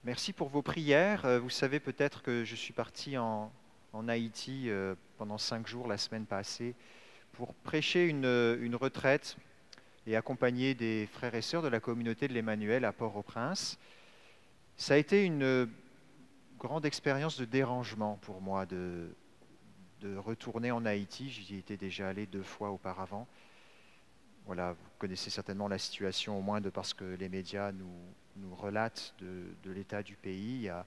Merci pour vos prières. Vous savez peut-être que je suis parti en Haïti pendant 5 jours la semaine passée pour prêcher une retraite et accompagner des frères et sœurs de la communauté de l'Emmanuel à Port-au-Prince. Ça a été une grande expérience de dérangement pour moi de retourner en Haïti. J'y étais déjà allé 2 fois auparavant. Voilà, vous connaissez certainement la situation, au moins de parce que les médias nous relatent de l'état du pays. Il y a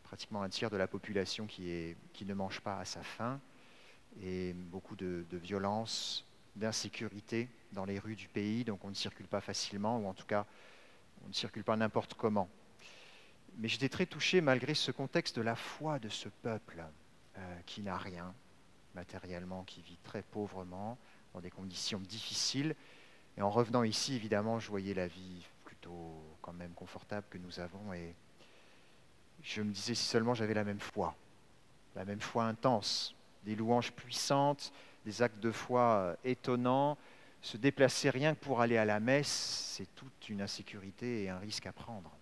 pratiquement un tiers de la population qui ne mange pas à sa faim et beaucoup de violence, d'insécurité dans les rues du pays. Donc on ne circule pas facilement, ou en tout cas, on ne circule pas n'importe comment. Mais j'étais très touché malgré ce contexte de la foi de ce peuple qui n'a rien matériellement, qui vit très pauvrement, dans des conditions difficiles. Et en revenant ici, évidemment, je voyais la vie plutôt quand même confortable que nous avons. Et je me disais si seulement j'avais la même foi intense, des louanges puissantes, des actes de foi étonnants. Se déplacer rien que pour aller à la messe, c'est toute une insécurité et un risque à prendre.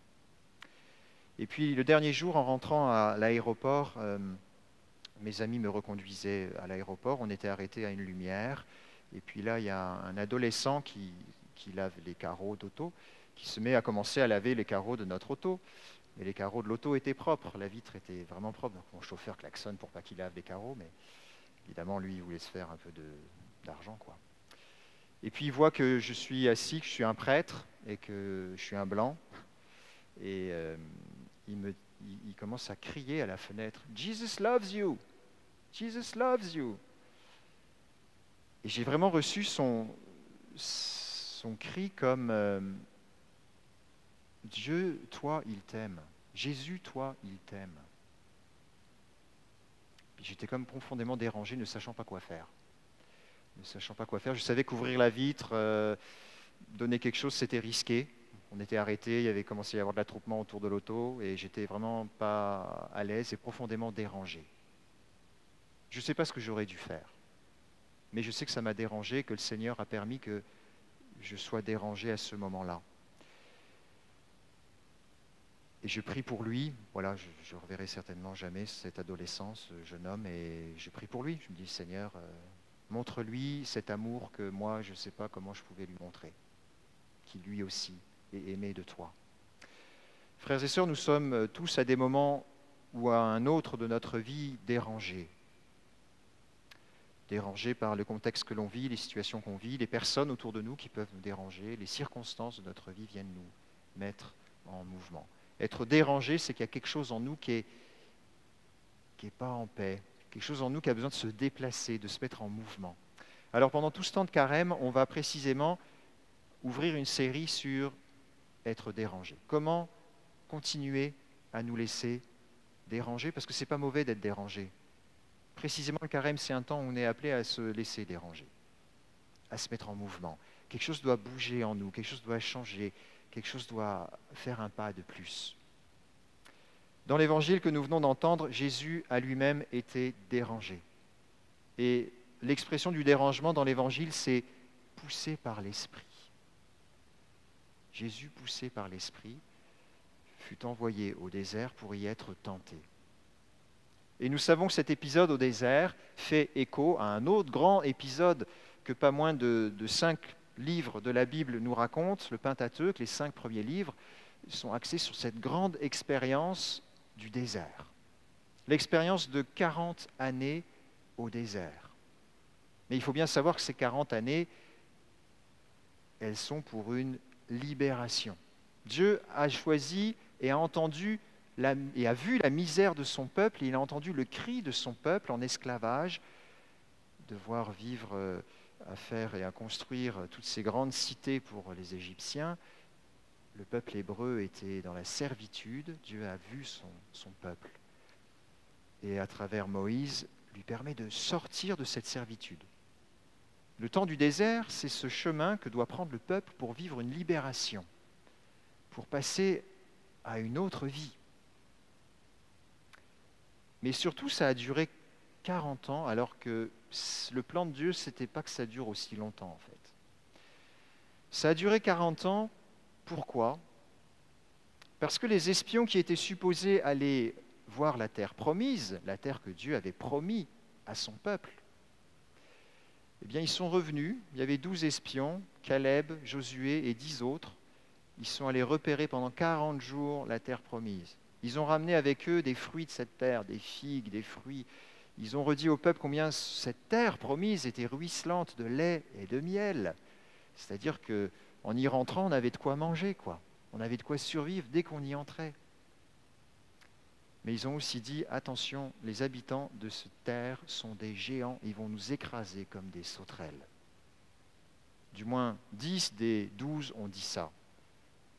Et puis le dernier jour, en rentrant à l'aéroport, mes amis me reconduisaient à l'aéroport. On était arrêtés à une lumière. Et puis là, il y a un adolescent qui lave les carreaux d'auto, qui se met à commencer à laver les carreaux de notre auto. Mais les carreaux de l'auto étaient propres, la vitre était vraiment propre. Donc mon chauffeur klaxonne pour pas qu'il lave les carreaux, mais évidemment, lui, il voulait se faire un peu d'argent, quoi. Et puis il voit que je suis assis, que je suis un prêtre et que je suis un blanc. Et il commence à crier à la fenêtre, « Jesus loves you! Jesus loves you! » Et j'ai vraiment reçu son cri comme Dieu, toi, il t'aime. Jésus, toi, il t'aime. Puis j'étais comme profondément dérangé, ne sachant pas quoi faire. Ne sachant pas quoi faire. Je savais qu'ouvrir la vitre, donner quelque chose, c'était risqué. On était arrêtés, il y avait commencé à y avoir de l'attroupement autour de l'auto et j'étais vraiment pas à l'aise et profondément dérangé. Je ne sais pas ce que j'aurais dû faire. Mais je sais que ça m'a dérangé, que le Seigneur a permis que je sois dérangé à ce moment-là. Et je prie pour lui. Voilà, je ne reverrai certainement jamais cet adolescent, ce jeune homme, et je prie pour lui. Je me dis, Seigneur, montre-lui cet amour que moi, je ne sais pas comment je pouvais lui montrer, qui lui aussi est aimé de toi. Frères et sœurs, nous sommes tous à des moments ou à un autre de notre vie dérangés. Dérangés par le contexte que l'on vit, les situations qu'on vit, les personnes autour de nous qui peuvent nous déranger, les circonstances de notre vie viennent nous mettre en mouvement. Être dérangé, c'est qu'il y a quelque chose en nous qui est pas en paix, quelque chose en nous qui a besoin de se déplacer, de se mettre en mouvement. Alors pendant tout ce temps de carême, on va précisément ouvrir une série sur être dérangé. Comment continuer à nous laisser déranger, parce que ce n'est pas mauvais d'être dérangé. Précisément, le carême, c'est un temps où on est appelé à se laisser déranger, à se mettre en mouvement. Quelque chose doit bouger en nous, quelque chose doit changer, quelque chose doit faire un pas de plus. Dans l'évangile que nous venons d'entendre, Jésus a lui-même été dérangé. Et l'expression du dérangement dans l'évangile, c'est poussé par l'Esprit. Jésus, poussé par l'Esprit, fut envoyé au désert pour y être tenté. Et nous savons que cet épisode au désert fait écho à un autre grand épisode que pas moins de 5 livres de la Bible nous racontent, le Pentateuque, les 5 premiers livres, sont axés sur cette grande expérience du désert. L'expérience de 40 années au désert. Mais il faut bien savoir que ces 40 années, elles sont pour une libération. Dieu a choisi et a entendu et a vu la misère de son peuple, et il a entendu le cri de son peuple en esclavage, devoir vivre à faire et à construire toutes ces grandes cités pour les Égyptiens. Le peuple hébreu était dans la servitude, Dieu a vu son peuple. Et à travers Moïse, lui permet de sortir de cette servitude. Le temps du désert, c'est ce chemin que doit prendre le peuple pour vivre une libération, pour passer à une autre vie. Mais surtout, ça a duré 40 ans, alors que le plan de Dieu, ce n'était pas que ça dure aussi longtemps, en fait. Ça a duré 40 ans, pourquoi ? Parce que les espions qui étaient supposés aller voir la terre promise, la terre que Dieu avait promis à son peuple, eh bien, ils sont revenus. Il y avait 12 espions, Caleb, Josué et 10 autres. Ils sont allés repérer pendant 40 jours la terre promise. Ils ont ramené avec eux des fruits de cette terre, des figues, des fruits. Ils ont redit au peuple combien cette terre promise était ruisselante de lait et de miel. C'est-à-dire qu'en y rentrant, on avait de quoi manger, quoi. On avait de quoi survivre dès qu'on y entrait. Mais ils ont aussi dit, attention, les habitants de cette terre sont des géants, ils vont nous écraser comme des sauterelles. Du moins, 10 des 12 ont dit ça.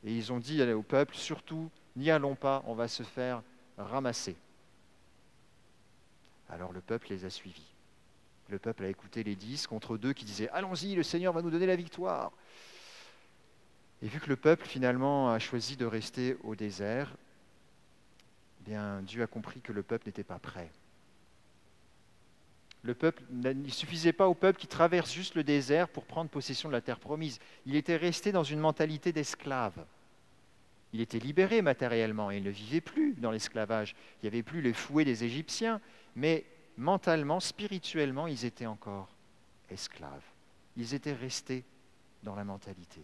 Et ils ont dit au peuple, surtout, n'y allons pas, on va se faire ramasser. Alors le peuple les a suivis. Le peuple a écouté les 10 contre 2 qui disaient, allons-y, le Seigneur va nous donner la victoire. Et vu que le peuple finalement a choisi de rester au désert, eh bien, Dieu a compris que le peuple n'était pas prêt. Il ne suffisait pas au peuple qui traverse juste le désert pour prendre possession de la terre promise. Il était resté dans une mentalité d'esclave. Il était libéré matériellement et il ne vivait plus dans l'esclavage. Il n'y avait plus les fouets des Égyptiens, mais mentalement, spirituellement, ils étaient encore esclaves. Ils étaient restés dans la mentalité.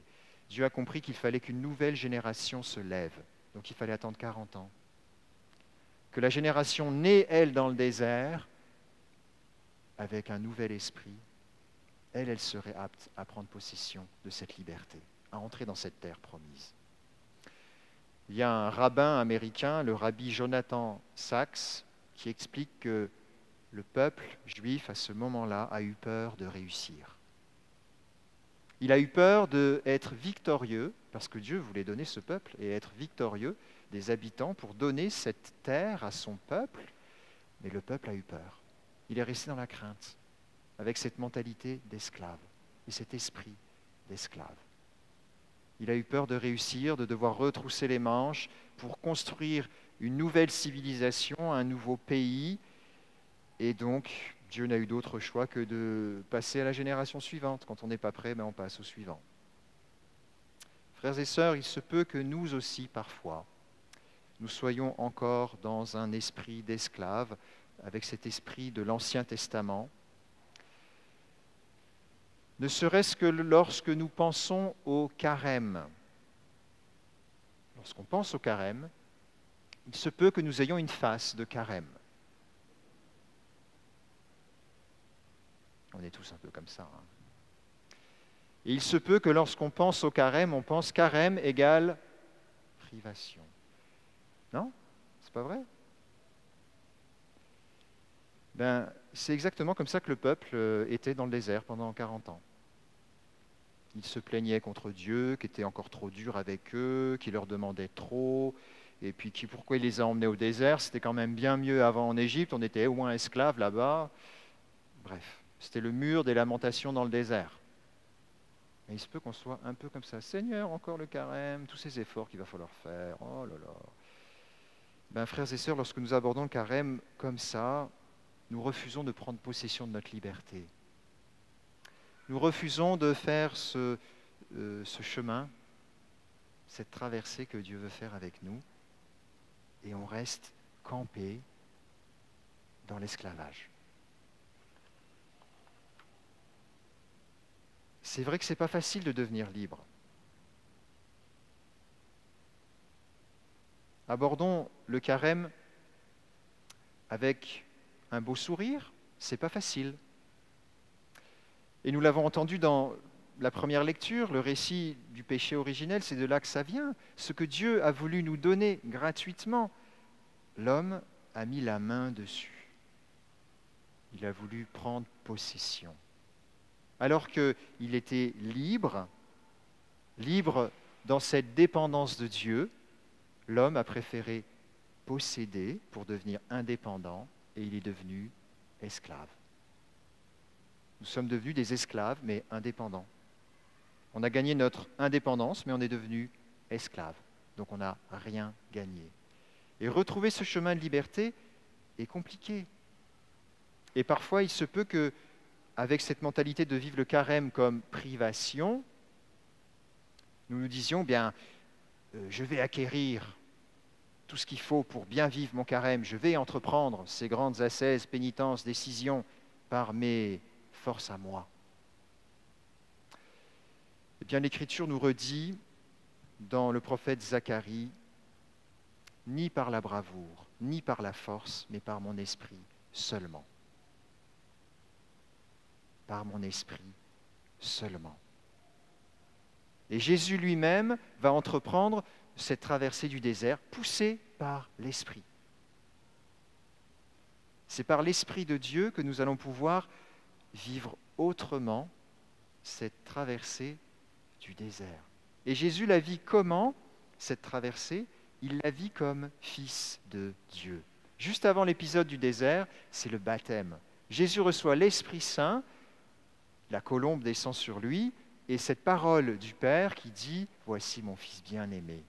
Dieu a compris qu'il fallait qu'une nouvelle génération se lève. Donc il fallait attendre 40 ans. Que la génération née, elle, dans le désert, avec un nouvel esprit, elle serait apte à prendre possession de cette liberté, à entrer dans cette terre promise. Il y a un rabbin américain, le rabbi Jonathan Sachs, qui explique que le peuple juif, à ce moment-là, a eu peur de réussir. Il a eu peur d'être victorieux, parce que Dieu voulait donner ce peuple et être victorieux des habitants pour donner cette terre à son peuple, mais le peuple a eu peur. Il est resté dans la crainte, avec cette mentalité d'esclave et cet esprit d'esclave. Il a eu peur de réussir, de devoir retrousser les manches pour construire une nouvelle civilisation, un nouveau pays. Et donc, Dieu n'a eu d'autre choix que de passer à la génération suivante. Quand on n'est pas prêt, on passe au suivant. Frères et sœurs, il se peut que nous aussi, parfois, nous soyons encore dans un esprit d'esclave, avec cet esprit de l'Ancien Testament, ne serait-ce que lorsque nous pensons au carême. Lorsqu'on pense au carême, il se peut que nous ayons une face de carême. On est tous un peu comme ça. Et il se peut que lorsqu'on pense au carême, on pense carême égale privation. Non? C'est pas vrai? C'est exactement comme ça que le peuple était dans le désert pendant 40 ans. Ils se plaignaient contre Dieu, qui était encore trop dur avec eux, qui leur demandait trop, et puis pourquoi il les a emmenés au désert. C'était quand même bien mieux avant en Égypte, on était au moins esclaves là-bas. Bref, c'était le mur des lamentations dans le désert. Et il se peut qu'on soit un peu comme ça. Seigneur, encore le carême, tous ces efforts qu'il va falloir faire. Oh là là. Frères et sœurs, lorsque nous abordons le carême comme ça, nous refusons de prendre possession de notre liberté. Nous refusons de faire ce chemin, cette traversée que Dieu veut faire avec nous, et on reste campé dans l'esclavage. C'est vrai que ce n'est pas facile de devenir libre. Abordons le carême avec un beau sourire, ce n'est pas facile. Et nous l'avons entendu dans la première lecture, le récit du péché originel, c'est de là que ça vient. Ce que Dieu a voulu nous donner gratuitement, l'homme a mis la main dessus. Il a voulu prendre possession. Alors qu'il était libre dans cette dépendance de Dieu, l'homme a préféré posséder pour devenir indépendant et il est devenu esclave. Nous sommes devenus des esclaves, mais indépendants. On a gagné notre indépendance, mais on est devenu esclaves. Donc on n'a rien gagné. Et retrouver ce chemin de liberté est compliqué. Et parfois, il se peut que, avec cette mentalité de vivre le carême comme privation, nous nous disions, je vais acquérir tout ce qu'il faut pour bien vivre mon carême, je vais entreprendre ces grandes ascèses, pénitences, décisions par mes forces à moi. Eh bien, l'Écriture nous redit dans le prophète Zacharie, ni par la bravoure, ni par la force, mais par mon esprit seulement. Par mon esprit seulement. Et Jésus lui-même va entreprendre cette traversée du désert, poussé par l'Esprit. C'est par l'Esprit de Dieu que nous allons pouvoir vivre autrement cette traversée du désert. Et Jésus la vit comment, cette traversée? Il la vit comme fils de Dieu. Juste avant l'épisode du désert, c'est le baptême. Jésus reçoit l'Esprit Saint, la colombe descend sur lui, et cette parole du Père qui dit « Voici mon Fils bien-aimé,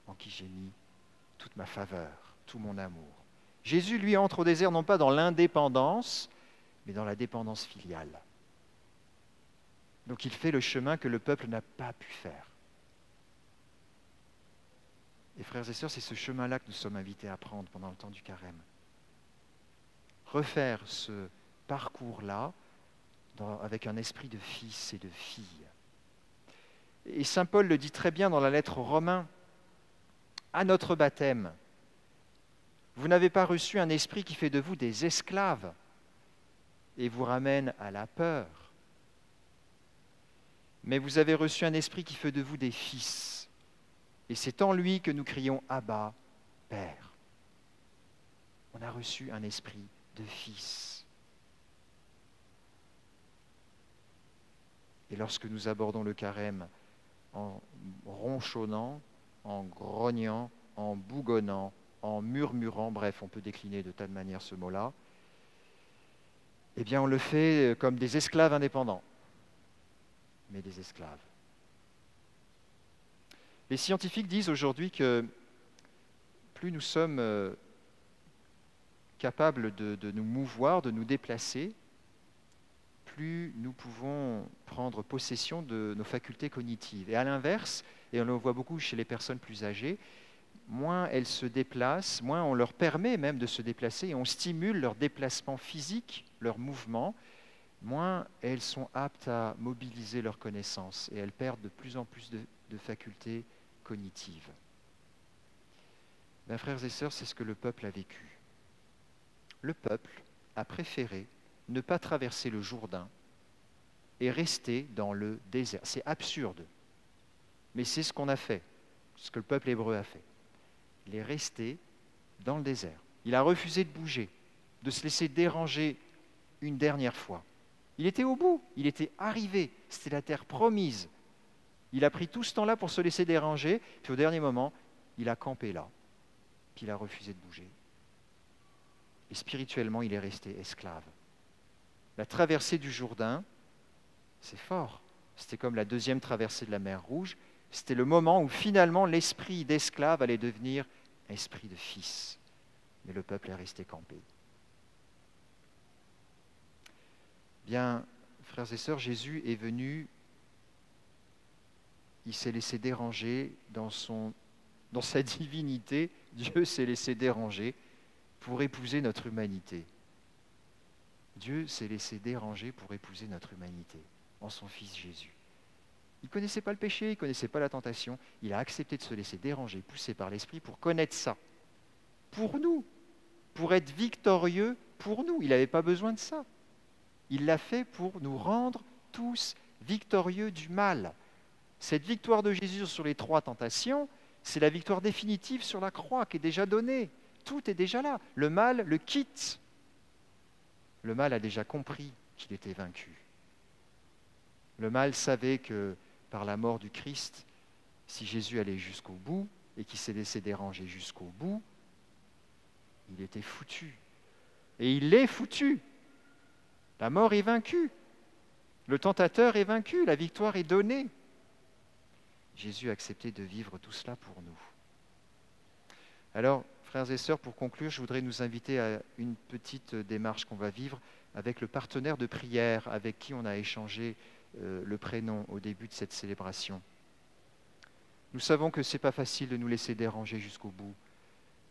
en qui j'ai mis toute ma faveur, tout mon amour. » Jésus, lui, entre au désert non pas dans l'indépendance, mais dans la dépendance filiale. Donc il fait le chemin que le peuple n'a pas pu faire. Et frères et sœurs, c'est ce chemin-là que nous sommes invités à prendre pendant le temps du carême. Refaire ce parcours-là avec un esprit de fils et de fille. Et saint Paul le dit très bien dans la lettre aux Romains, à notre baptême, vous n'avez pas reçu un esprit qui fait de vous des esclaves et vous ramène à la peur, mais vous avez reçu un esprit qui fait de vous des fils. Et c'est en lui que nous crions « Abba, Père ». On a reçu un esprit de fils. Et lorsque nous abordons le carême en ronchonnant, en grognant, en bougonnant, en murmurant, bref, on peut décliner de tas de manières ce mot-là, eh bien on le fait comme des esclaves indépendants, mais des esclaves. Les scientifiques disent aujourd'hui que plus nous sommes capables de nous mouvoir, de nous déplacer, plus nous pouvons prendre possession de nos facultés cognitives. Et à l'inverse, et on le voit beaucoup chez les personnes plus âgées, moins elles se déplacent, moins on leur permet même de se déplacer et on stimule leur déplacement physique, leur mouvement, moins elles sont aptes à mobiliser leurs connaissances et elles perdent de plus en plus de facultés cognitives. Bien, frères et sœurs, c'est ce que le peuple a vécu. Le peuple a préféré ne pas traverser le Jourdain et rester dans le désert. C'est absurde, mais c'est ce qu'on a fait, ce que le peuple hébreu a fait. Il est resté dans le désert. Il a refusé de bouger, de se laisser déranger une dernière fois. Il était au bout, il était arrivé, c'était la terre promise. Il a pris tout ce temps-là pour se laisser déranger, puis au dernier moment, il a campé là, puis il a refusé de bouger. Et spirituellement, il est resté esclave. La traversée du Jourdain, c'est fort. C'était comme la deuxième traversée de la mer Rouge. C'était le moment où finalement l'esprit d'esclave allait devenir esprit de fils. Mais le peuple est resté campé. Bien, frères et sœurs, Jésus est venu, il s'est laissé déranger dans sa divinité. Dieu s'est laissé déranger pour épouser notre humanité. Dieu s'est laissé déranger pour épouser notre humanité en son Fils Jésus. Il ne connaissait pas le péché, il ne connaissait pas la tentation. Il a accepté de se laisser déranger, poussé par l'Esprit pour connaître ça. Pour nous, pour être victorieux pour nous. Il n'avait pas besoin de ça. Il l'a fait pour nous rendre tous victorieux du mal. Cette victoire de Jésus sur les 3 tentations, c'est la victoire définitive sur la croix qui est déjà donnée. Tout est déjà là. Le mal le quitte. Le mal a déjà compris qu'il était vaincu. Le mal savait que par la mort du Christ, si Jésus allait jusqu'au bout et qu'il s'est laissé déranger jusqu'au bout, il était foutu. Et il est foutu. La mort est vaincue. Le tentateur est vaincu. La victoire est donnée. Jésus a accepté de vivre tout cela pour nous. Alors, frères et sœurs, pour conclure, je voudrais nous inviter à une petite démarche qu'on va vivre avec le partenaire de prière avec qui on a échangé le prénom au début de cette célébration. Nous savons que ce n'est pas facile de nous laisser déranger jusqu'au bout.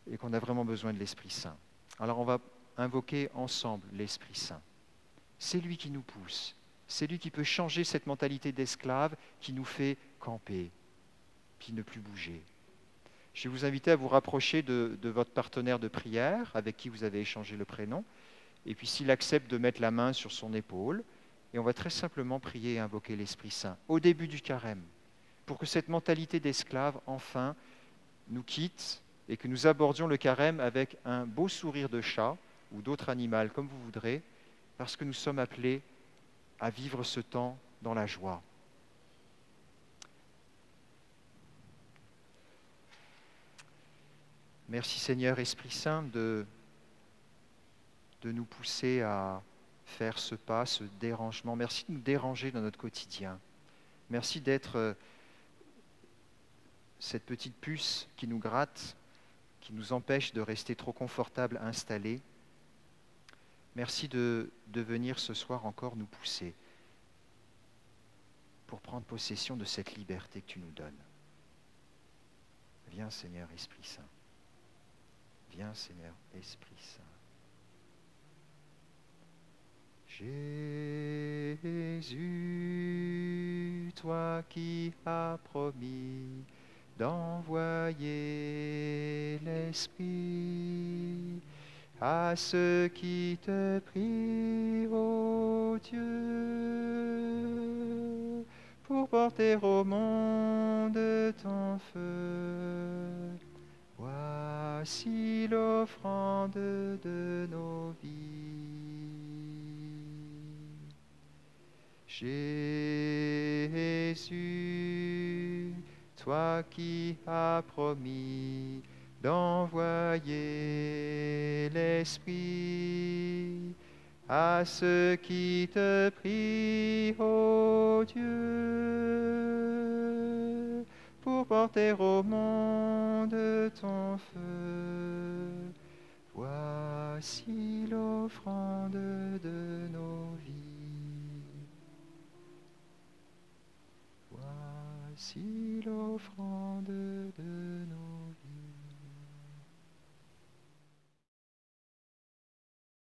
et qu'on a vraiment besoin de l'Esprit Saint. Alors on va invoquer ensemble l'Esprit Saint. C'est lui qui nous pousse. C'est lui qui peut changer cette mentalité d'esclave qui nous fait camper, puis ne plus bouger. Je vais vous inviter à vous rapprocher de votre partenaire de prière avec qui vous avez échangé le prénom. Et puis s'il accepte de mettre la main sur son épaule, et on va très simplement prier et invoquer l'Esprit Saint au début du carême, pour que cette mentalité d'esclave, enfin, nous quitte et que nous abordions le carême avec un beau sourire de chat ou d'autre animal, comme vous voudrez, parce que nous sommes appelés à vivre ce temps dans la joie. Merci Seigneur Esprit Saint de nous pousser à faire ce pas, ce dérangement. Merci de nous déranger dans notre quotidien. Merci d'être cette petite puce qui nous gratte, qui nous empêche de rester trop confortable installés. Merci de venir ce soir encore nous pousser pour prendre possession de cette liberté que tu nous donnes. Viens Seigneur Esprit Saint. Viens Seigneur Esprit Saint. Jésus, toi qui as promis d'envoyer l'Esprit à ceux qui te prient, ô Dieu, pour porter au monde ton feu. Voici l'offrande de nos vies. Jésus, toi qui as promis d'envoyer l'Esprit à ceux qui te prient, ô Dieu, pour porter au monde ton feu. Voici l'offrande de nos vies. Voici l'offrande de nos vies.